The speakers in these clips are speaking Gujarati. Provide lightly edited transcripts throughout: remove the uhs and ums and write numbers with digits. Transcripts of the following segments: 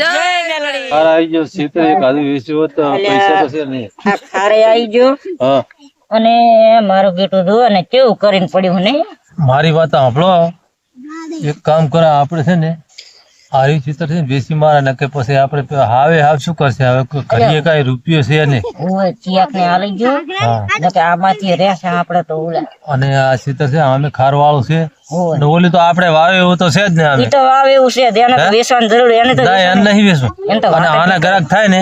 જય મેલડી ખાર આવી ગયો સીતર એક આદુ વેચ્યું હોત તો પૈસા તો છે નહીં. આ ખારે આવી ગયો હા અને મારું બેટું જો ને કેવું કરીને પડ્યું નહીં મારી વાત સાંભળો. એક કામ કરો, આપણે છે ને આરી સીતર છે ને વેચી મારા ને કે પછી આપણે હાવે હાવ શું કરશે હવે? ઘડીએ કાંઈ રૂપિયો છે ને. ઓય ચિયાક ને આલી ગયો હા ને કે આમાંથી રહેશે આપણે તો ઓલા અને આ સીતર છે આમે ખાર વાળું છે ઓય અને ઓલી તો આપણે વાવે એવું તો છે જ ને આમે. ઈ તો આવે એવું છે એને તો હે? વેચવાની જરૂર એને તો ના એને નહીં વેચવું. એને તો અને આના ગ્રાહક થાય ને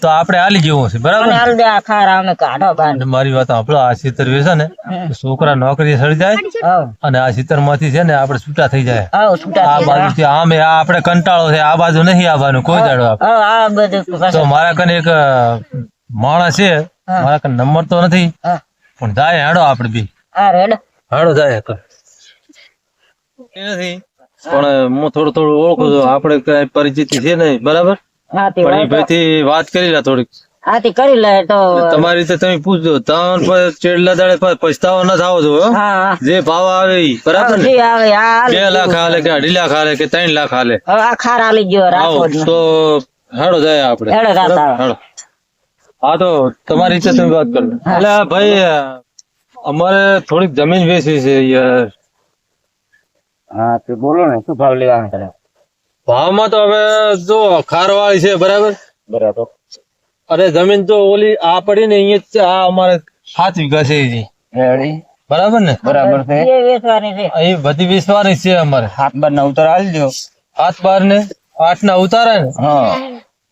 તો આપણે આલી જેવું છે, બરાબર મને ને? હાલ દે આ ખાર અમે કાઢો બાર અને મારી વાત સાંભળો, આ સીતર વેચે ને તો છોકરા નોકરી સડી જાય આવ અને આ સીતર માંથી છે ને આપણે છૂટા થઈ જાય. આવ છૂટા આ થઈ બાજુ થી આમે આ આપણે કંટાળો છે, આ બાજુ નહીં આવવાનું કોઈ દાડો આપણે. આવ આ બધું તો પાછું. મારા કને એક માણસ છે, મારા કને નંબર તો નથી હા પણ જાય હેડો આપણે બી આ રેડ હેડો જાય તો નથી પણ હું થોડું થોડું ઓળખું છું, આપણે કઈ પરિચિત છે નહીં, બરાબર? હાથી પણ એ ભાઈ થી વાત કરી લે થોડીક. હાથી કરી લે તો તમારી રીતે તમે પૂછજો, ત્રણ ચેડલા દાડે પછતાવો ન થાવો જો, હો? હા હા જે ભાવ આવે ઈ, બરાબર ને? જે આવે આ હાલ. 2 લાખ હાલે કે 2.5 લાખ હાલે કે 3 લાખ હાલે, હવે આ ખાર આલી ગયો આવો રાજકોટ તો હેડો જાય આપણે. હેડો રાત બરાબર? હેડો. હા તો તમારી રીતે તમે વાત કરો. એટલે આ ભાઈ અમારે થોડીક જમીન વેચી છે યાર. હા તો બોલો ને શું ભાવ લેવાનો કરે? ભાવમાં તો હવે જો ખારવાળી છે, બરાબર? બરાબર. અરે જમીન તો ઓલી આ પડી ને અહીંયા જ આ અમારે 7 વીઘા છે એની, રેડી બરાબર ને? બરાબર છે. એ વેચવાની છે એ બધી વેચવાની છે અમારે. 7 ના ઉતાર આલી દો. 7 12 ને 8 ના ઉતારે ને. હા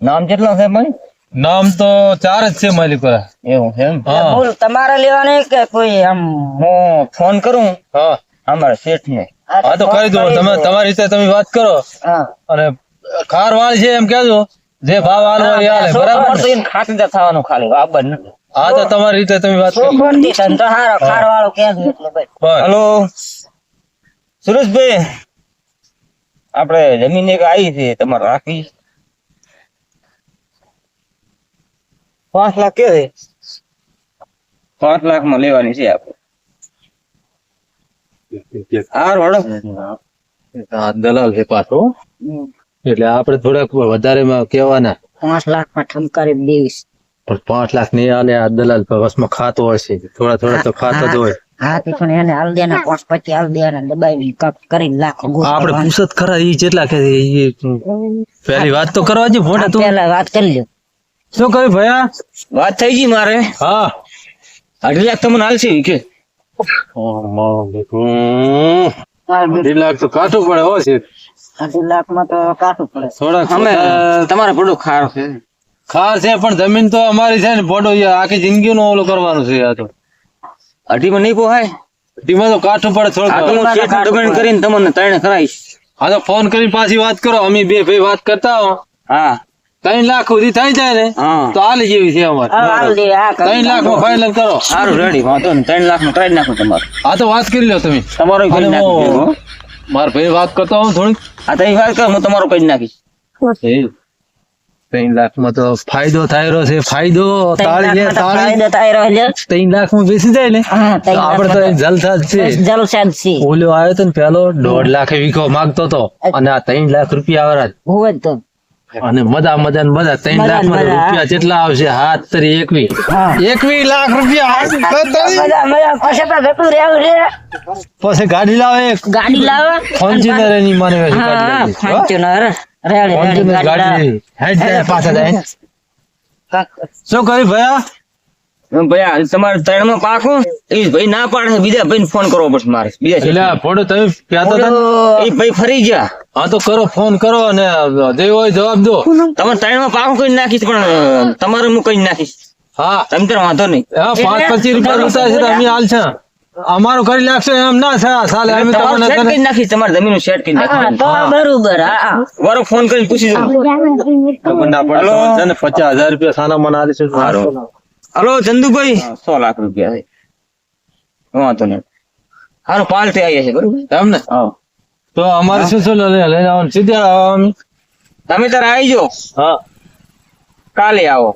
નામ કેટલો છે ભાઈ? નામ તો 4 જ છે માલિક વાળા. એવું છે એમ. હા બોલ તમારે લેવાની કે કોઈ આમ હું ફોન કરું હા અમારા શેઠ ને. હા તો કરી દો, તમે તમારી રીતે તમે વાત કરો હા અને ખાર વાળી છે એમ કહેજો, જે ભાવ હાલો એ હાલે, બરાબર તો ને? એને ખાતર થવાનું ખાલી બાબર ને. હા તો તમારી રીતે તમે વાત કરો. છોકરી ધંધો હારો ખાર વાળો ક્યાં છે એટલે ભાઈ બસ. હલો સુરેશભાઈ, આપણે જમીન એક આવી છે તમારે રાખી 5 લાખ કે છે? 5 લાખ માં લેવાની છે આપણે. હાર વડો આ દલાલ છે પાછો, એટલે આપણે થોડાક વધારે માં કહેવાના, 5 લાખ માં ઠમકારી દેવીશ પણ 5 લાખ નહીં આલે. આ દલાલ વસમાં ખાતો હોય છે, થોડા થોડા તો ખાતો જ હોય. હા તે પણ એને હાલ દે ને 5-25 હાલ દે ને દબાઈ કપ કરી લાખો આપણે પૂછત ખરા ઈ જેટલા કે ઈ પહેલી વાત તો કરવા દે ભોંડા તું. પેલા વાત કરી લ્યો શું કહ્યું ભયા? વાત થઈ ગઈ મારે. હા 2.5 લાખ તમને હાલશે કે? 2.5 લાખ તો કાઠું પડે હો છે. 2 લાખ માં તો કાઢવું પડે થોડાક અમે તમારે પડો ખાર છે. ખાર છે પણ જમીન તો અમારી છે ને, પોડો આખી જિંદગી નો ઓલો કરવાનું છે. આ તો 2.5 માં નહીં પોહાય. ટીમાં તો કાઠું પડે આ તો થોડું. હું શેઠ દબાણ કરીને તમને 3 કરાવીશ. હા તો ફોન કરીને પાછી વાત કરો, અમે બે ભાઈ વાત કરતા હો. હા 3 લાખ સુધી થઈ જાય ને હા તો હાલી જેવી છે અમારે. હા હાલ દે આ 3 લાખ માં ફાઇનલ કરો. સારું રેડી, વાંધો નહીં. 3 લાખ માં કરાવી નાખો તમારે. હા તો વાત કરી લો તમે. તમારો કરી અને નાખજો. હું મારા ભાઈ વાત કરતો હોઉં થોડીક. આ તમે વાત કરો, હું તમારો કરી નાખીશ. 3 લાખ માં તો ફાયદો થાય રહ્યો છે, ફાયદો. તાળી લે તાળી. ફાયદો થાય રહ્યો 3 લાખ માં બેસી જાય ને હા તો આપણે તો જલસા જ છે. જલસા જ છે ઓલો આવ્યો તો ને પેલો 1.5 લાખ વીઘો માંગતો તો, અને આ 3 લાખ રૂપિયા વાળા જ. હોય તો અને મજા મજા ને મજા 3 લાખ માં મજા. રૂપિયા કેટલા આવશે? હાથ તરી 21 લાખ રૂપિયા હાથ તરી. મજા મજા પછી તો જતું રહેવું છે પછી ગાડી લાવે એક ગાડી લાવે ફોર્ચ્યુનર એની માને હા ફોર્ચ્યુનર રેડી રેડી ફોર્ચ્યુનર ગાડી લાવે. ગાડી હેડ જાય પાછા જાય. શું કરી ભયા? ભાઈ આ તમારે 3 માં પાકું એ ભાઈ ના પાડે, બીજા ભાઈ ફોન કરવો પડશે મારે. બીજા એટલે શેઠને. ફોટો તમે કહેતા હતા ને? એ ભાઈ ફરી ગયા. હા તો કરો, ફોન કરો અને જે હોય જવાબ દો. તમે 3 માં પાકું કરી નાખીશ, પણ તમારે હું કરી નાખીશ. હા તમે તાર વાંધો નહીં. હા 5-25 રૂપિયા ઉતાર છે તો અમે હાલ છે. અમારું કરી નાખશો એમ ના થાય સાલે. અમે તમારું તમને સેટ કરી નાખીશ, તમારે જમીન સેટ કરી હા નાખીશ. તો બરોબર હા વારો ફોન કરીને પૂછી દઉં. ના પડે છે ને 50,000 રૂપિયા સાના મને આલીશું. હલો ચંદુભાઈ, 100 લાખ રૂપિયા છે. વાંધો નહીં. હારું પાલટી આવીએ છે બરોબર. એમ ને? તો અમારે શું શું લઈને આવવાનું? સીધા આવવાનું? તમે તારે આવી જાઓ, હા કાલે આવો.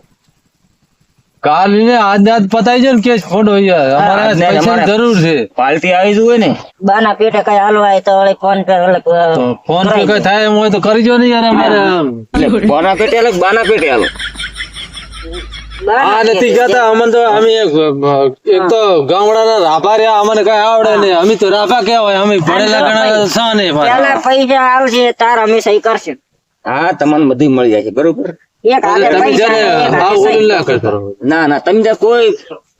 કાલ ને આજ પતાઈ જાય ને કેસ ખોટો યાર અમારે હા, ને પૈસાની અમારે- જરૂર છે પાર્ટી આવી જ હોય ને. બાના પેટે કઈ હાલવા હોય તો વળી ફોન પે ઓલે, તો ફોન પે કઈ થાય એમ હોય તો કરજો ને યાર અમારે એટલે બાના પેટે અલગ બાના પેટે હાલો. આ નથી કહેતા અમને તો અમે એક તો ગામડાના રાભા રહ્યા અમને કઈ આવડે નહીં અમે તો રાભા કહેવાય અમે ભણેલા ગણેલા શા નહીં ભાઈ. પેલા પૈસા આવશે તાર અમે સહી કરશે. હા તમને બધું મળી જાય છે બરોબર. એક હાથે તમે પૈસા, જ્યારે એક હાથે આવું સહી. ઓલું ના કરતા રહો. ના ના તમે ત્યાં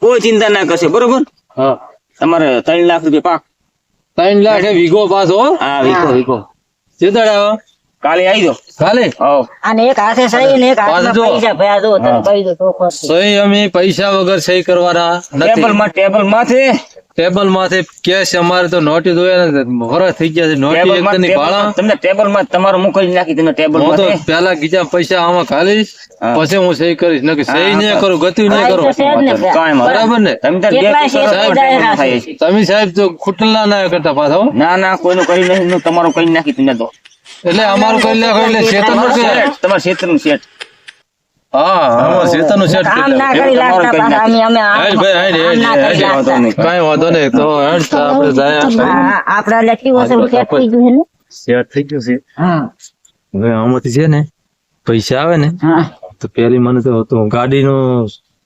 કોઈ ચિંતા ના કરશો બરોબર. હા તમારે 3 લાખ રૂપિયા પાક. 3 લાખ એ વીઘો પાછો હા વીકો ચેતડ આવો કાલે આવી જાઓ. કાલે આવો. અને એક હાથે સહી ને એક હાથમાં પાછું જો. પૈસા ભયા દો તને કહી દો તો ખર્ચ. સહી અમે પૈસા વગર સહી કરવાના નથી. ટેબલ માથે ટેબલ માંથી કેશ અમારે તો નોટી જોયા ને વરસ થઈ ગયા છે નોટી એક ની ભાડા તમને ટેબલ માં તમારું મોકલી નાખી તમે ટેબલ હું તો માથે. પેલા બીજા પૈસા આમાં ખાલીશ હા. પછી હું સહી કરીશ નકર સહી નહીં કરું ગતિ નહીં હા, એ કરું તો છે જ ને. કાંઈ વાંધો બરાબર ને તમે ત્યાં કેટલા બે છે પૈસા બધા ટેબલ રાશે. થાય છે. તમે સાહેબ તો ખૂટલા ના કરતા પાછા હો. ના ના કોઈનું કરી નહીં તમારું કરી નાખી તમે તો. એટલે અમારું કરી નાખો એટલે શેતાનનું છે. તમારા ક્ષેત્રનું સેટ. હા અમારું શેતાનનું સેટ આમ કરી ના નાખો. કરી લાગતા પાછા અમે આમ હેડ ભાઈ, હેડ, હેડ, આમ ના હેડ, કરી હેડ, લાગતા. કાંઈ વાંધો નહીં તો હેડ તો આપણે જાય હા, આપડા એટલે કેવું છે, સેટ થઈ ગયું છે ને. સેટ થઈ ગયું છે હા હવે આમાંથી છે ને પૈસા આવે ને હા તો પેલી મને તો ગાડીનો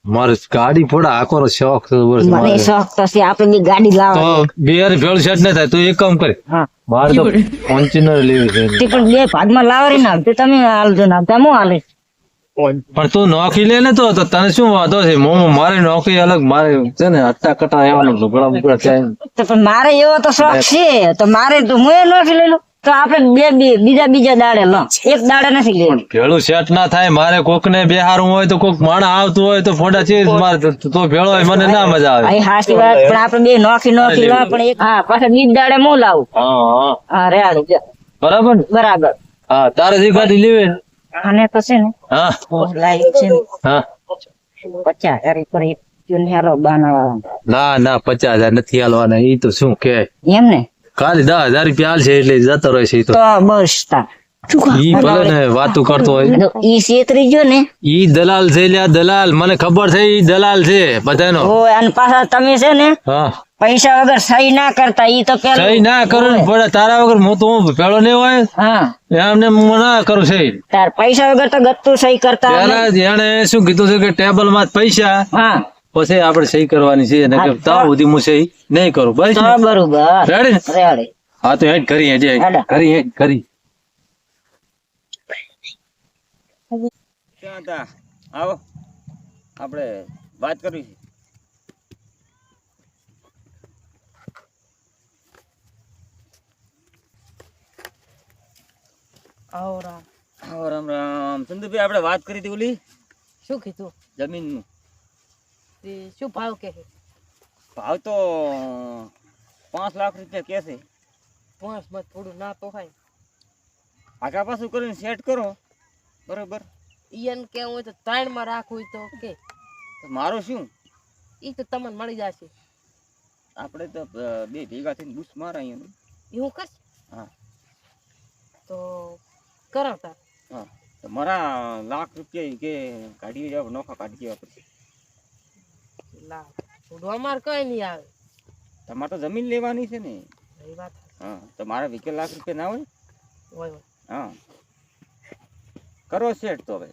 મારે ગાડી ફોડા આખો શોખ છે બસ મને મારે. શોખ તો છે આપણે બી ગાડી તો લાવવા. બે હારી ભેળ સેટ ન થાય તો એક કામ કરે હા મારે તો ફોર્ચ્યુનર લેવી છે તે પણ બે ભાગમાં લાવરી ના તે તમે હાલજો ના તમે હું હાલે. પણ તું નોકરી લે ને તો તને શું વાંધો છે મારી નોકરી અલગ મારે છે ને અટ્ટા કટા એવાનું લુગડા બુગડા ત્યાં તો પણ મારે એવો તો શોખ છે તો મારે તો હું એ નોખી લઈ લઉં તો આપણે બીજા દાડે લો એક દાડે નથી લેવું. ભેળું સેટ ના થાય મારે કોક ને બેહારું હોય તો કોક માણસ આવતું હોય તો ફોટા ચીજ મારે તો ભેળો હોય મને ના મજા આવે. અહીં હાચી વાત પણ આપણે બે નોખી લો પણ એક હા પાછા બીજ દાડે હું લાવું. હા હા હા રેડી જો. બરાબર ને? બરાબર. હા તારે જે ગાડી લેવી ને? આને તો છે ને હા લાવી છે ને હા 50,000 પર એક હેરો બાનાવાળા. ના ના 50,000 નથી હાલવાના ઈ તો શું કે એમ ને ખાલી 10,000 રૂપિયા હાલશે એટલે જતો રહેશે ઈ તો તો બસ તા ઈ ભલે ને વાતું કરતો હોય ઈ છેતરી ગયો ને ઈ દલાલ છે લ્યા દલાલ મને ખબર છે ઈ દલાલ છે બધાનો હોય અને પાછા તમે છે ને હા પૈસા વગર સહી ના કરતા ઈ તો પેલું સહી ના કરું ને પડે તારા વગર હું તો ભેળો નહીં હોય હા એમને હું ના કરું સહી તાર પૈસા વગર તો ગત્તુ સહી કરતા પેલા જ એને શું કીધું છે કે ટેબલ માં પૈસા હા પછી આપણે સહી કરવાની છે ને કે તાવ સુધી હું સહી નહીં કરું બસ તો બરોબર રેડી ને રેડી હા તો હેડ કરી હેડ હેડો. કરી ક્યાં હતા? આવો આપણે વાત કરવી છે. આવો રામ. આવો રામ રામ. ચંદુભાઈ આપણે વાત કરી હતી ઓલી શું કીધું જમીનનું. તે શું ભાવ કે છે? ભાવ તો 5 લાખ રૂપિયા કે છે. પાંચ માં થોડું ના તો થાય. આગા પાછું કરીને સેટ કરો બરોબર. ઈયન કેવું હોય તો 3 માં રાખવું હોય તો કે તો મારું શું ઈ તો તમને મળી જશે. આપણે તો બે ભેગા થઈને બુશ મારાય એનું. એવું કશ હા તો કરો તાર. હા તો મારા લાખ રૂપિયા કે કાઢી જાવ નોખા કાઢી દેવા પડશે. લા થોડું અમારે કઈ નહીં આવે. તમારે તો જમીન લેવાની છે ને. એ વાત હા તો મારા 20 લાખ રૂપિયા ના હોય. હોય હોય. હા કરો સેટ તો હવે.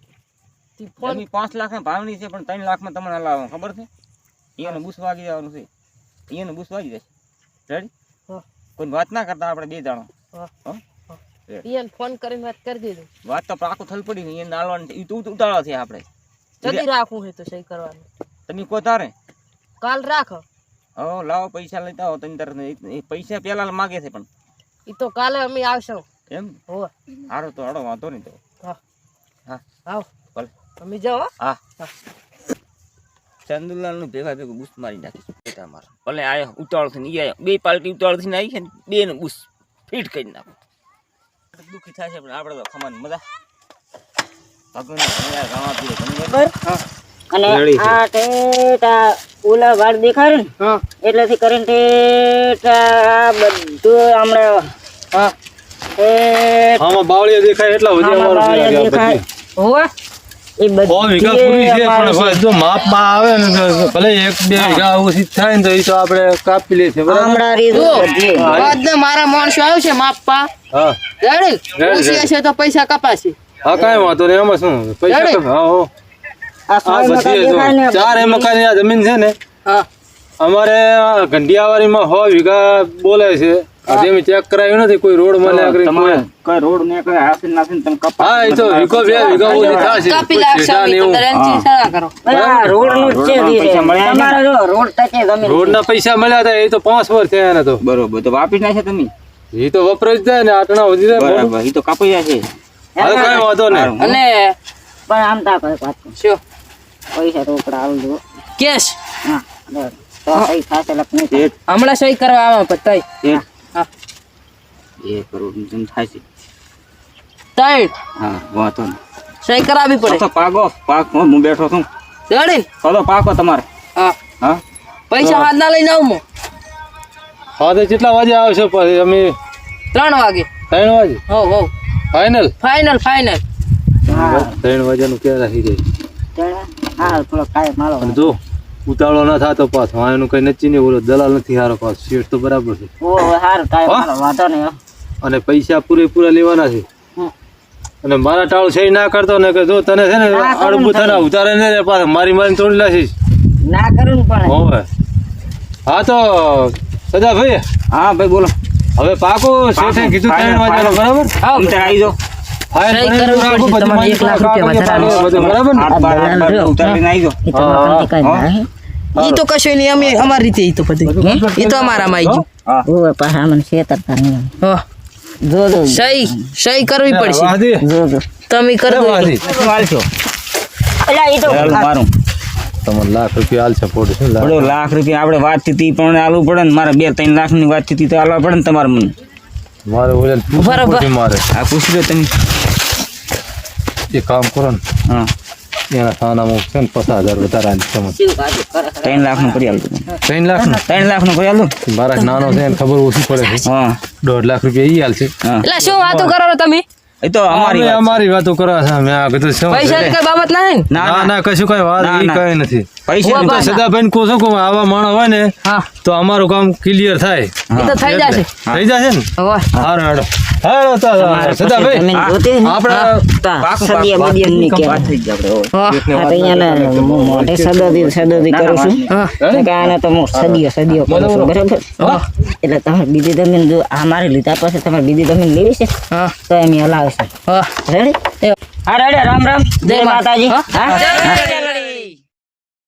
તી ફોન જમીન 5 લાખ ના ભાવની છે પણ 3 લાખ માં તમને લાવવાનું ખબર છે. એને બુશ વાગી જવાનું છે. એને બુશ વાગી જશે. રેડી હા કોઈ વાત ના કરતા આપણે બે જણા. હા હા ઈયન ફોન કરીને વાત કરી દીધું. વાત તો પાકું થલ પડી ને એને નાલવાનું છે. ઈ તો ઉતાળો છે આપણે. જલ્દી રાખવું હોય તો સહી કરવાનું. તમે કો તારે કાલ રાખો. હો લાવો પૈસા લેતા હો તમે તારે એ પૈસા પેલા માગે છે પણ ઈ તો કાલે અમે આવશું. એમ હો હારો તો હડો વાંધો નહીં તો. હા હા આવો ભલે. અમે જાઓ હો. હા હા. ચંદુલાલ નું ભેગા ભેગું બુશ મારી નાખીશું બેટા મારા. ભલે આયા ઉતાવળ થઈને ઈ આયા બે પાર્ટી ઉતાવળ થઈને આવી છે ને બે ને બુશ ફીટ કરી નાખો. દુઃખી થાય છે પણ આપણે તો ખમાની મજા ભગવાન ગાવા પીએ બરાબર. અને રેડી છે. આ ટેટા ઓલા વાળ દેખાય ને હા એટલેથી કરીને ટેટા બધું હમણાં હા આમાં બાવળિયા દેખાય એટલા આમાં બાવળિયા દેખાય. હોવે એ સો વીઘા પૂરી છે અમારે પણ ભાઈ જો માપમાં આવે ને તો ભલે 1-2 વીઘા ઓછી થાય ને તો એ તો આપણે કાપી લે છે બરાબર આમળા રીત બધી. આજને મારા માણસો આવશે માપવા હા રેડી રેડી. પૂછ્યા છે તો પૈસા કપાશે હા કાંઈ વાંધો નહીં એમાં શું પૈસા રેડી. તો હા હો આ હા સોય બધી મકા દેખાય ને જો 4 મકાની આ જમીન છે ને હા અમારે ઘંટિયાવાડીમાં 100 વીઘા બોલે છે આજે અમે ચેક કરાયું નથી કોઈ રોડ મને આગળ તમારે કઈ રોડ ને કઈ હાથી નાખીને તમે કપાસ હા એ તો વીઘો 2 વીઘા ઓછી થશે કાપી કોઈ લાગશે છેડા ને એવું. તમે એમથી સલાહ કરો આ રોડનું જ છે ધીરે. પૈસા મળ્યા ને? તમારે જો રોડ ટકે જમીન રોડના પૈસા મળ્યા હતા એ તો 5 વર્ષ થયા એને તો બરોબર તો વાપી નાખે તમે એ તો વપરાય જ જાય ને આટણા વધી જાય બરાબર એ તો કાપી જાય છે હવે કાંઈ વાંધો નહીં અને પણ આમ તા કોઈ વાત નહીં. શું પૈસા રોકડા આલજો. કેશ હા બરાબર. તો કઈ થશે લખ નહીં થાય. હમણાં સહી કરવા આવા પતાઈ હા 1 કરોડ નું જેમ થાય છે ત્રણ હા વાતો નહીં. સહી કરાવવી પડે તો પાકો પાક હું બેઠો છું રેડી તો પાકો તમારે હા હા પૈસા હાથ ના લઈને આવું હું હા તો કેટલા વાગે આવશે પછી અમે 3 વાગે 3 વાગે હો ફાઇનલ ફાઇનલ ફાઇનલ હા 3 વાગ્યાનું ક્યાં રાખી જાય ચલો. હા થોડો કાંઈ માલો અને જો ઉતાવળો ના થતો પાછો હા એનું કઈ નક્કી નહીં બોલો દલાલ નથી હારો પાછો શેઠ તો બરાબર છે ઓ હારું કાંઈ હા? માલો વાંધો નહીં હો. અને પૈસા પૂરેપૂરા લેવાના છે હમ. અને મારા ટાળું સહી ના કરતો ને કે જો તને છે ને ના કરું અડબું ને તને ઉતારે ને રે પાછા મારી તોડી લાશીશ ના કરું ને પણ હોવે હા તો સદાભાઈ હા ભાઈ બોલો હવે પાકો શેઠે કીધું 3 વાગ્યાનો બરાબર તમે ત્યાં આવી જાઓ ફાઇન સહી કરીને કરવું રાખો, પડશે. બધું તમારે મારી 1 લાખ રૂપિયા બધું બરાબર ને હાથ બાર હાથ બાર ઉતારીને આવી જાઓ એ તો કંઈ કાંઈ નહીં. ઈ તો કશું નહીં અમે અમારી રીતે ઈ તો બધું ઈ તો અમારામાં આવી હા ઓવે પાછા મને છેતરતા નહીં. ગયું જો સહી કરવી પડશે વાદી જો તમે કરી દો વાદી શું હાલશો અલા એ તો મારું તમને લાખ રૂપિયા આલશે પોડે શું લાખ બડો લાખ રૂપિયા આપણે વાત થતી પણ આલવું પડે ને મારે 2-3 લાખ ની વાત થતી તો આલવા પડે ને તમારે મને મારે ઓલે બરાબર. મારે આ પૂછી લો તમે એ કામ કરો ને હા એના ખાનામાં છે ને 50,000 વધારાની સમજ શું કાઢું કરે. 3 લાખ નું કરી આલતું 3 લાખ ને 3 લાખ નું કરી આલું મારા નાનો છે એને ખબર ઓછી પડે છે હા 1.5 લાખ રૂપિયા ઈ હાલશે હા એટલે શું વાતો કરો છો તમે એ તો અમારી વાત અમારી વાતો કરો છે મેં આ કીધું શું પૈસા ની કઈ બાબત ના હે ને ના ના કશું કઈ વાત ના, ઈ ના. કઈ નથી પૈસા હું તો સદાભાઈ કહું છું કે આવા માણસ હોય ને હા તો અમારું કામ ક્લિયર થાય ઈ તો થઈ જશે થઈ જશે ને હવે હારું હેડો હેડો તો સદાભાઈ જમીન જોતી ને આપણે તા સદિયા બદિયા નહીં કહેવાય. થઈ ગયા આપણે હા આ તો અહીંયાના હું મોઢે સદોદી કરું છું હા એટલે કે આને તો હું સદીઓ કરું છું બરાબર એટલે તમારે બીજી જમીન જો આ મારી લીધા પછી તમારે બીજી જમીન લેવી છે હા તો એમ હલાવે છે હા રેડી હા રેડી રામ રામ જય માતાજી હા